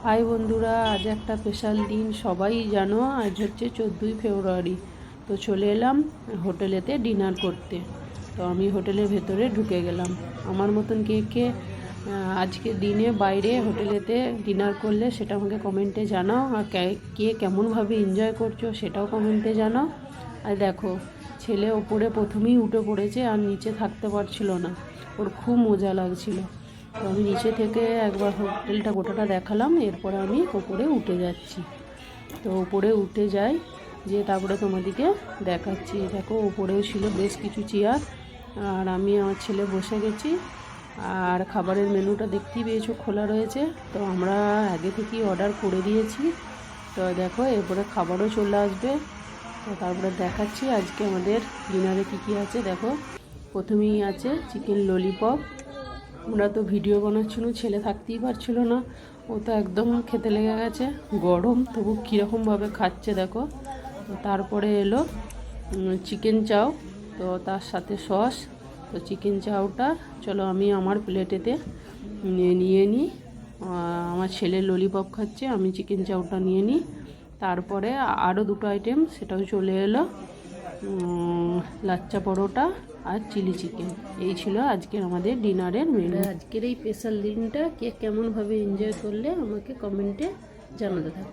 High বন্ধুরা, আজ একটা স্পেশাল দিন। সবাই জানো আজ হচ্ছে 14ই ফেব্রুয়ারি। তো চলে এলাম হোটেলেতে ডিনার করতে। তো আমি হোটেলের ভেতরে ঢুকে গেলাম। আমার মতন কে কে আজকে দিনে বাইরে হোটেলেতে ডিনার করলে সেটা আমাকে কমেন্টে জানাও। আর কে কেমনভাবে এনজয় করছো সেটাও কমেন্টে জানাও। আর দেখো, ছেলে ওপরে প্রথমেই উঠে পড়েছে আর নিচে থাকতে পারছিল না, ওর খুব মজা লাগছিল। তো আমি নিচে থেকে একবার হোটেলটা গোটাটা দেখালাম, এরপরে আমি ওপরে উঠে যাচ্ছি। তো ওপরে উঠে যাই, যে তারপরে তোমাদেরকে দেখাচ্ছি। দেখো, ওপরেও ছিল বেশ কিছু চেয়ার, আর আমি আমার ছেলে বসে গেছি। আর খাবারের মেনুটা দেখতেই পেয়েছো, খোলা রয়েছে। তো আমরা আগে থেকেই অর্ডার করে দিয়েছি। তো দেখো, এরপরে খাবারও চলে আসবে। তো তারপরে দেখাচ্ছি আজকে আমাদের ডিনারে কী কী আছে। দেখো, প্রথমেই আছে চিকেন ললিপপ। আমরা তো ভিডিও বানাচ্ছিল, ছেলে থাকতেই পারছিল না, ও তো একদম খেতে লেগে গেছে। গরম তবু কীরকমভাবে খাচ্ছে দেখো। তো তারপরে এলো চিকেন চাউ, তো তার সাথে সস। তো চিকেন চাউটা চলো আমি আমার প্লেটেতে নিয়ে নিই। আমার ছেলে ললিপপ খাচ্ছে, আমি চিকেন চাউটা নিয়ে নিই। তারপরে আরও দুটো আইটেম, সেটাও চলে এলো, লাচ্চা পরোটা আর চিলি চিকেন। এই ছিল আজকের আমাদের ডিনারের মেনু। আজকের এই স্পেশাল দিনটা কে কেমনভাবে এনজয় করলে আমাকে কমেন্টে জানাতে থাকো।